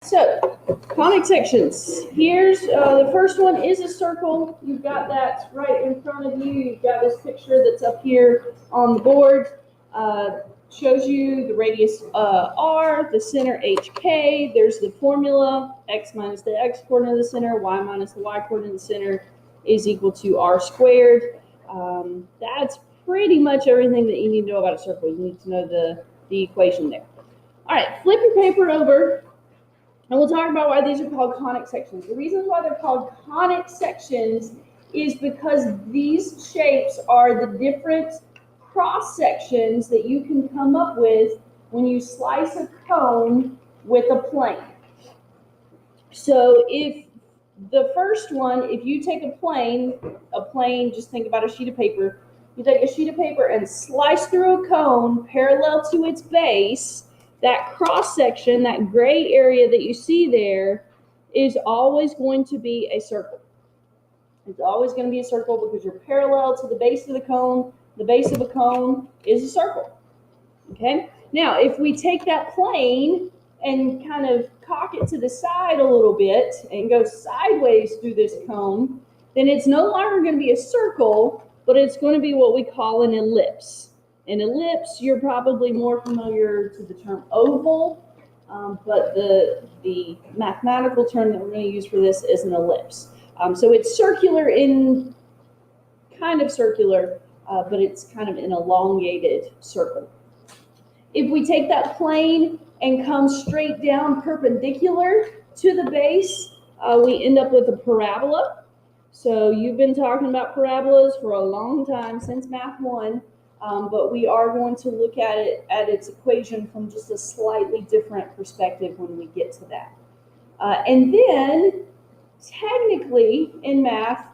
So, conic sections. Here's the first one is a circle. You've got that right in front of you. You've got this picture that's up here on the board. Shows you the radius r, the center hk. There's the formula, x minus the x coordinate of the center, y minus the y coordinate of the center is equal to r squared. That's pretty much everything that you need to know about a circle. You need to know the equation there. All right, flip your paper over. And we'll talk about why these are called conic sections. The reason why they're called conic sections is because these shapes are the different cross sections that you can come up with when you slice a cone with a plane. So if the first one, if you take a plane, just think about a sheet of paper. You take a sheet of paper and slice through a cone parallel to its base. That cross section, that gray area that you see there, is always going to be a circle. It's always going to be a circle because you're parallel to the base of the cone. The base of a cone is a circle. Okay? Now, if we take that plane and kind of cock it to the side a little bit and go sideways through this cone, then it's no longer going to be a circle, but it's going to be what we call an ellipse. An ellipse, you're probably more familiar to the term oval, but the mathematical term that we're going to use for this is an ellipse. So it's circular kind of circular, but it's kind of an elongated circle. If we take that plane and come straight down perpendicular to the base, we end up with a parabola. So you've been talking about parabolas for a long time, since Math 1. But we are going to look at it at its equation from just a slightly different perspective when we get to that. And then, technically, in math,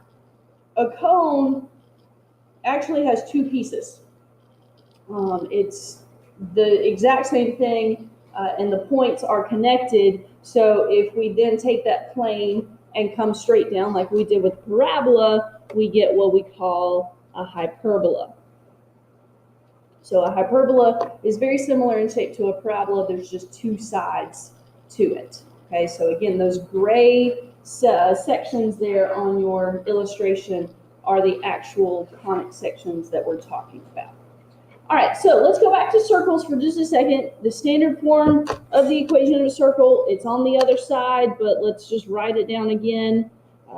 a cone actually has two pieces. It's the exact same thing, and the points are connected. So if we then take that plane and come straight down like we did with parabola, we get what we call a hyperbola. So a hyperbola is very similar in shape to a parabola. There's just two sides to it. Okay, so again, those gray sections there on your illustration are the actual conic sections that we're talking about. All right, so let's go back to circles for just a second. The standard form of the equation of a circle, it's on the other side, but let's just write it down again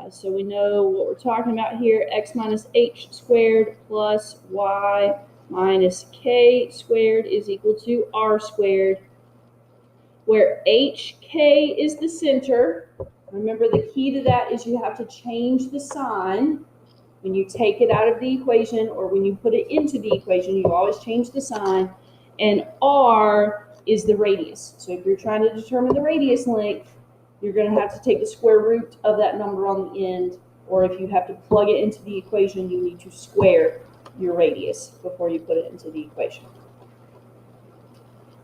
so we know what we're talking about here. X minus h squared plus y minus k squared is equal to r squared, where hk is the center. Remember, the key to that is you have to change the sign. When you take it out of the equation or when you put it into the equation, you always change the sign. And r is the radius. So if you're trying to determine the radius length, you're going to have to take the square root of that number on the end, or if you have to plug it into the equation, you need to square your radius before you put it into the equation.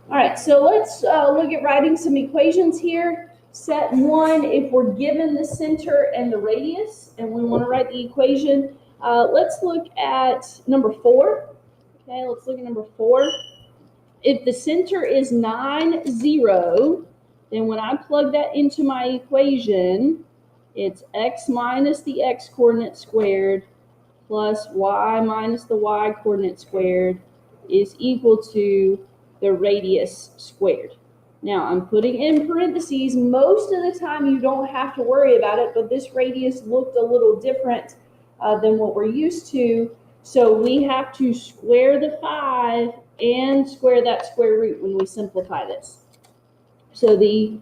All right, so let's look at writing some equations here. Set 1, if we're given the center and the radius, and we want to write the equation, let's look at number 4. Okay, let's look at number 4. If the center is 9, 0, then when I plug that into my equation, it's x minus the x coordinate squared plus y minus the y coordinate squared is equal to the radius squared. Now, I'm putting in parentheses. Most of the time, you don't have to worry about it, but this radius looked a little different than what we're used to. So we have to square the 5 and square that square root when we simplify this. So the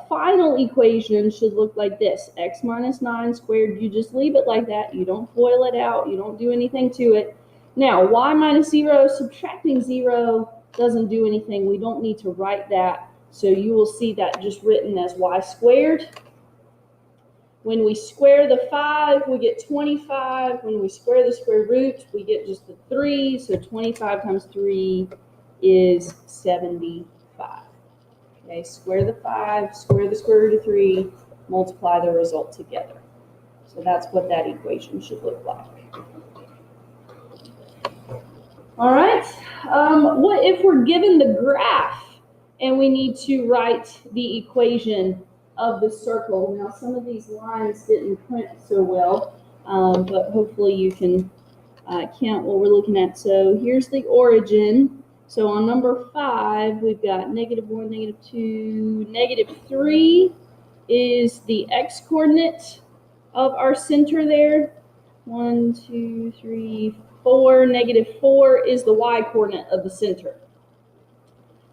final equation should look like this. X minus 9 squared, you just leave it like that. You don't FOIL it out. You don't do anything to it. Now, y minus 0, subtracting 0 doesn't do anything. We don't need to write that. So you will see that just written as y squared. When we square the 5, we get 25. When we square the square root, we get just the 3. So 25 times 3 is 75. Okay, square the 5, square the square root of 3, multiply the result together. So that's what that equation should look like. All right, what if we're given the graph and we need to write the equation of the circle. Now, some of these lines didn't print so well, but hopefully you can count what we're looking at. So here's the origin. So on number 5, we've got -1, -2, -3 is the x-coordinate of our center there. 1, 2, 3, 4. -4 is the y-coordinate of the center.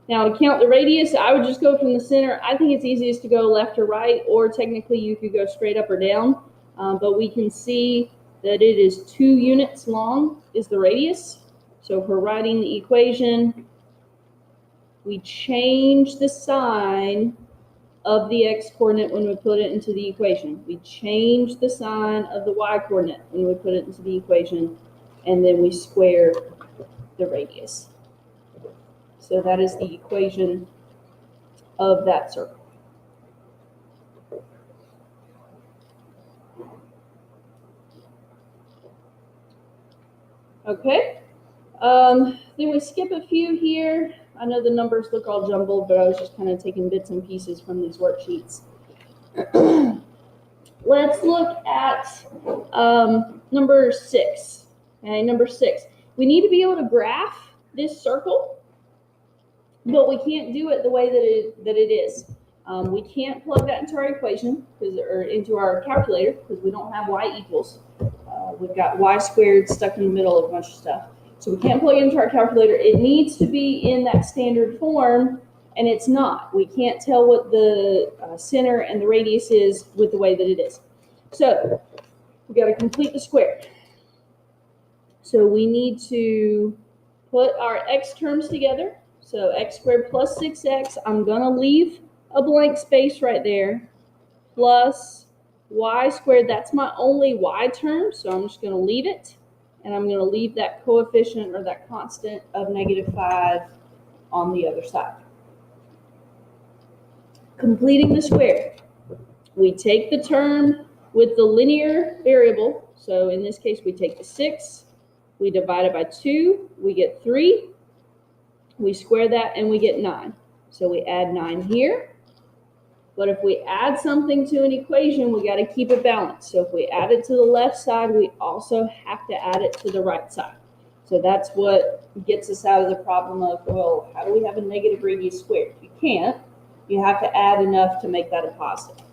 Now, to count the radius, I would just go from the center. I think it's easiest to go left or right, or technically you could go straight up or down. But we can see that it is 2 units long is the radius. So if we're writing the equation, we change the sign of the x-coordinate when we put it into the equation. We change the sign of the y-coordinate when we put it into the equation, and then we square the radius. So that is the equation of that circle. Okay, then we skip a few here. I know the numbers look all jumbled, but I was just kind of taking bits and pieces from these worksheets. Let's look at number 6. Okay, number 6. We need to be able to graph this circle, but we can't do it the way that it is. We can't plug that into our equation, or into our calculator, because we don't have y equals. We've got y squared stuck in the middle of a bunch of stuff. So we can't plug it into our calculator. It needs to be in that standard form, and it's not. We can't tell what the center and the radius is with the way that it is. So we've got to complete the square. So we need to put our x terms together. So x squared plus 6x, I'm going to leave a blank space right there, plus y squared, that's my only y term, so I'm just going to leave it, and I'm going to leave that coefficient or that constant of -5 on the other side. Completing the square, we take the term with the linear variable, so in this case we take the 6, we divide it by 2, we get 3, we square that and we get 9. So we add 9 here. But if we add something to an equation, we got to keep it balanced. So if we add it to the left side, we also have to add it to the right side. So that's what gets us out of the problem of, well, how do we have a negative radius squared? You can't. You have to add enough to make that a positive.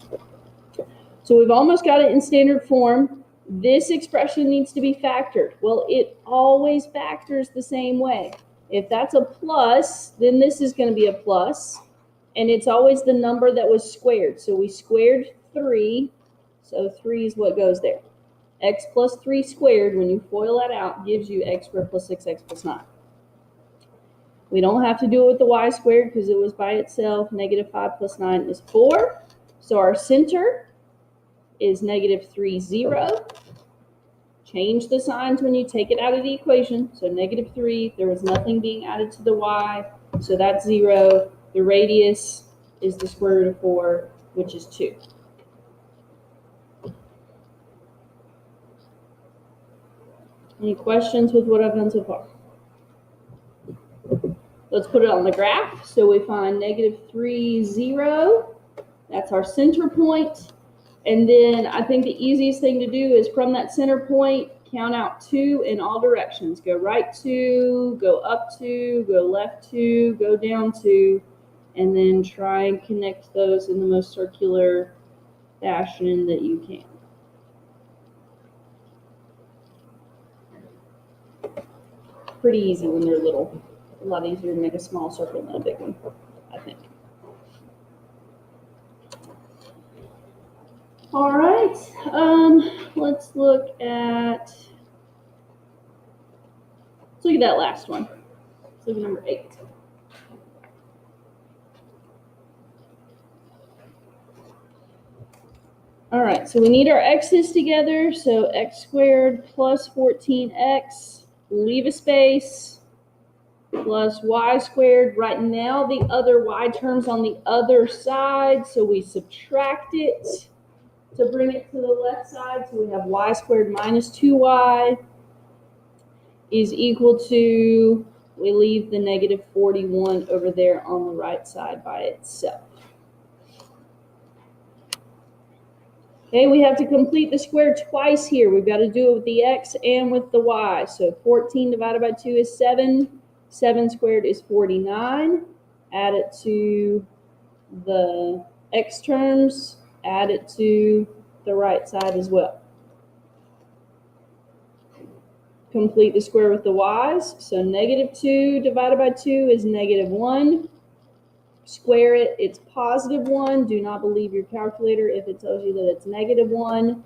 So we've almost got it in standard form. This expression needs to be factored. Well, it always factors the same way. If that's a plus, then this is going to be a plus. And it's always the number that was squared. So we squared 3, so 3 is what goes there. X plus 3 squared, when you FOIL that out, gives you x squared plus 6x plus 9. We don't have to do it with the y squared because it was by itself. -5 plus 9 is 4. So our center is -3, 0. Change the signs when you take it out of the equation. So -3, there was nothing being added to the y, so that's 0. The radius is the square root of 4, which is 2. Any questions with what I've done so far? Let's put it on the graph. So we find -3, 0. That's our center point. And then I think the easiest thing to do is from that center point, count out 2 in all directions. Go right 2, go up 2, go left 2, go down 2. And then try and connect those in the most circular fashion that you can. Pretty easy when they're little. A lot easier to make a small circle than a big one, I think. All right, let's look at that last one. Let's look at number 8. All right, so we need our x's together. So x squared plus 14x, leave a space, plus y squared. Right now, the other y term's on the other side, so we subtract it to bring it to the left side. So we have y squared minus 2y is equal to we leave the negative 41 over there on the right side by itself. Okay, we have to complete the square twice here. We've got to do it with the x and with the y. So 14 divided by 2 is 7. 7 squared is 49. Add it to the x terms. Add it to the right side as well. Complete the square with the y's. So negative 2 divided by 2 is negative 1. Square it, it's positive 1. Do not believe your calculator if it tells you that it's negative 1.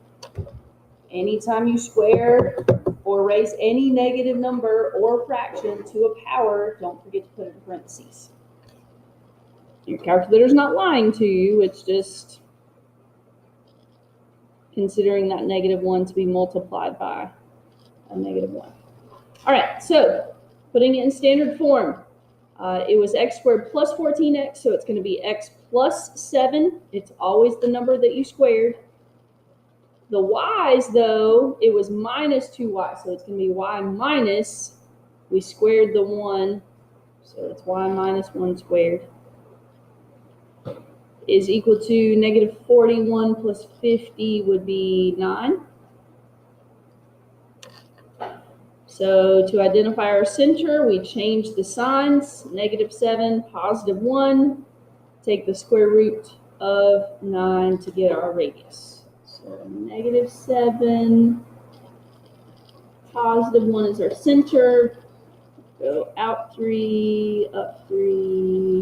Anytime you square or raise any negative number or fraction to a power, don't forget to put it in parentheses. Your calculator's not lying to you, it's just considering that negative 1 to be multiplied by a negative 1. All right, so putting it in standard form. It was x squared plus 14x, so it's going to be x plus 7. It's always the number that you squared. The y's, though, it was minus 2y, so it's going to be y minus, we squared the 1, so it's y minus 1 squared, is equal to negative 41 plus 50 would be 9. So to identify our center, we change the signs, negative 7, positive 1, take the square root of 9 to get our radius. So negative 7, positive 1 is our center, go out 3, up 3,